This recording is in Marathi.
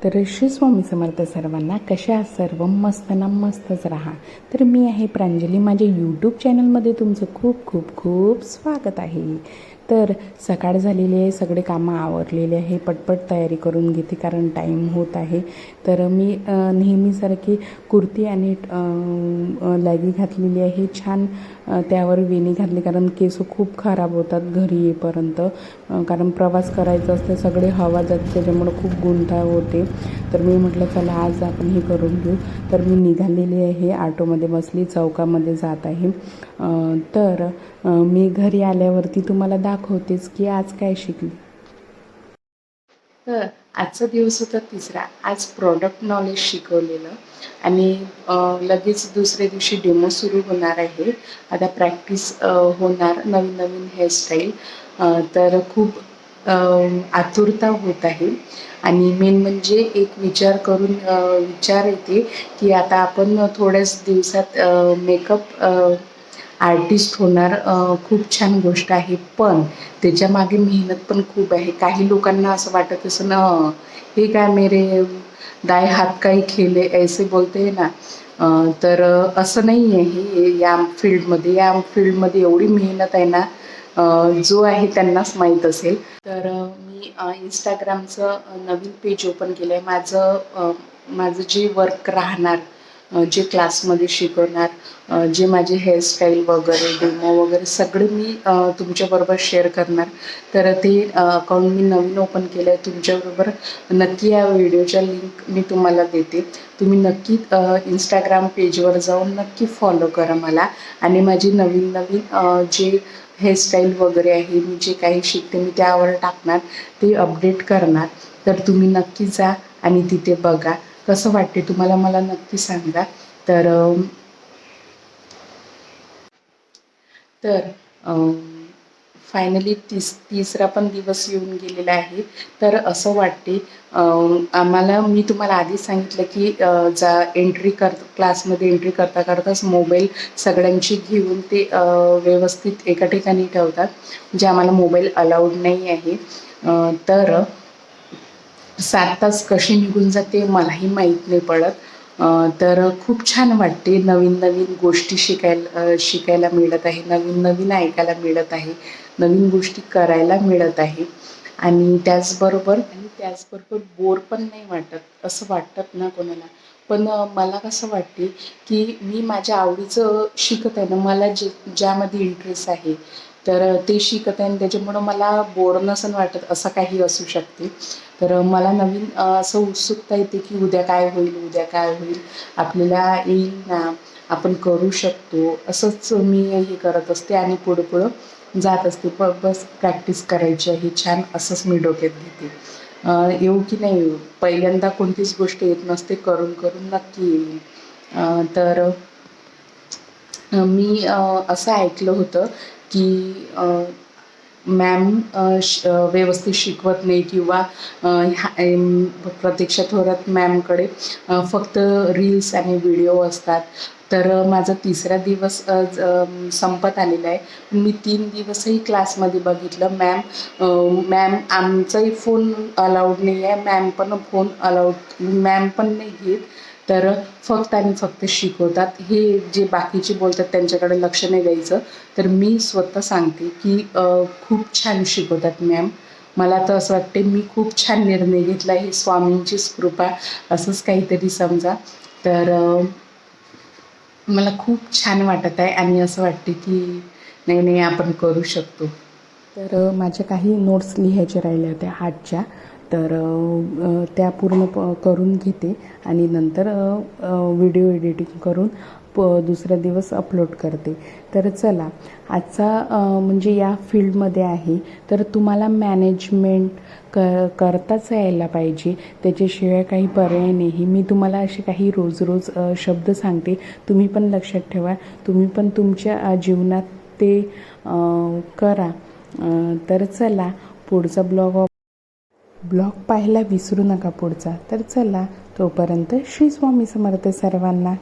तर श्री स्वामी समर्थ सर्वांना. कशा सर्व मस्त ना मस्तच राहा. तर मी आहे प्रांजली. माझ्या यूट्यूब चॅनलमध्ये तुमचं खूप खूप खूप स्वागत आहे. तर सकाळ झालेली आहे, सगळे कामं आवरलेले आहे. पटपट तयारी करून घेते कारण टाईम होत आहे. तर मी नेहमीसारखी कुर्ती आणि लॅगी घातलेली आहे. छान त्यावर वेणी घातली कारण केस खूप खराब होतात घरी येईपर्यंत. कारण प्रवास करायचा असते, सगळे हवा जाते, त्याच्यामुळं खूप गुंताळ होते. तर मी म्हटलं चला आज आपण हे करून घेऊ. तर मी निघालेली आहे, ऑटोमध्ये बसली, चौकामध्ये जात आहे. तर मी घरी आल्यावरती तुम्हाला दाखवतेच की आज काय शिकली. तर आजचा दिवस होता तिसरा. आज प्रॉडक्ट नॉलेज शिकवलेलं आणि लगेच दुसऱ्या दिवशी डेमो सुरू होणार आहे. आता प्रॅक्टिस होणार, नवीन नवीन हेअरस्टाईल. तर खूप आतुरता होत आहे. आणि मेन म्हणजे एक विचार येते की आता आपण थोड्याच दिवसात मेकअप आर्टिस्ट होणार. खूप छान गोष्ट आहे, पण त्याच्यामागे मेहनत पण खूप आहे. काही लोकांना असं वाटत असं ना, हे काय मेरे दाएं हात का ही खेल है ऐसे बोलते हैं ना. तर असं नाही आहे हे. या फील्डमध्ये एवढी मेहनत आहे ना, जो आहे त्यांनाच माहीत असेल. तर मी इंस्टाग्रामचं नवीन पेज ओपन केलं आहे. माझं जे वर्क राहणार, जे क्लासमध्ये शिकवणार, जे माझे हेअरस्टाईल वगैरे डेमो वगैरे सगळे मी तुमच्याबरोबर शेअर करणार. तर ते अकाउंट मी नवीन ओपन केलं आहे तुमच्याबरोबर. नक्की या व्हिडिओच्या लिंक मी तुम्हाला देते. तुम्ही नक्की इंस्टाग्राम पेजवर जाऊन नक्की फॉलो करा मला. आणि माझी नवीन नवीन जे हेअरस्टाईल वगैरे आहे, मी जे काही शिकते मी त्यावर टाकणार, ते अपडेट करणार. तर तुम्ही नक्की जा आणि तिथे बघा. कसं वाटते तुम्हाला मला नक्की सांगा. तर तर फायनली तिसरा पण दिवस येऊन गेलेला आहे. तर असं वाटते मी तुम्हाला आधीच सांगितलं की क्लासमध्ये एंट्री करता करताच मोबाईल सगळ्यांची घेऊन ते व्यवस्थित एका ठिकाणी ठेवतात, म्हणजे आम्हाला मोबाईल अलाउड नाही आहे. तर 7 तास कशी निघून जाते मलाही माहीत नाही पडत. तर खूप छान वाटते. नवीन नवीन गोष्टी शिकायला मिळत आहे, नवीन नवीन ऐकायला मिळत आहे, नवीन गोष्टी करायला मिळत आहे. आणि त्याचबरोबर बोर पण नाही वाटत. असं वाटत ना कोणाला, पण मला कसं वाटते की मी माझ्या आवडीचं शिकत आहे ना, मला ज्यामध्ये इंटरेस्ट आहे तर ते शिकत आहे आणि त्याच्यामुळं मला बोर नसन वाटत. असं काही असू शकते. तर मला नवीन असं उत्सुकता येते की उद्या काय होईल, आपल्याला येईल ना, आपण करू शकतो. असंच मी हे करत असते आणि पुढं जात असते. बस प्रॅक्टिस करायची आहे छान, असंच मी डोक्यात घेते. येऊ की नाही येऊ, पहिल्यांदा कोणतीच गोष्ट येत नसते, करून करून नक्की येईल. तर मी असं ऐकलं होतं की मॅम व्यवस्थित शिकवत नाही किंवा प्रतीक्षा थोरात मॅमकडे फक्त रील्स आणि व्हिडिओ असतात. तर माझा तिसरा दिवस संपत आलेला आहे. मी 3 दिवसही क्लासमध्ये बघितलं, मॅम आमचाही फोन अलाउड नाही आहे, मॅम पण नाही घेत. तर फक्त आणि फक्त शिकवतात. हे जे बाकीचे बोलतात त्यांच्याकडे लक्ष नाही द्यायचं. तर मी स्वतः सांगते की खूप छान शिकवतात मॅम. मला तर असं वाटते मी खूप छान निर्णय घेतला. ही स्वामींचीच कृपा असंच काहीतरी समजा. तर मला खूप छान वाटत आहे आणि असं वाटते की नाही नाही आपण करू शकतो. तर माझ्या काही नोट्स लिहायच्या राहिल्या होत्या आर्टच्या. तर त्या पूर्ण करून घेते आणि नंतर व्हिडिओ एडिटिंग करून दुसरा दिवस अपलोड करते. तर चला, आजचा म्हणजे या फील्डमध्ये आहे तर तुम्हाला मॅनेजमेंट करताच यायला पाहिजे. त्याच्याशिवाय काही पर्याय नाही. मी तुम्हाला असे काही रोज शब्द सांगते, तुम्ही पण लक्षात ठेवा, तुम्ही पण तुमच्या जीवनात ते करा. तर चला, पुढचा ब्लॉग पाहायला विसरू नका पुढचा. तर चला, तोपर्यंत श्री स्वामी समर्थ सर्वांना.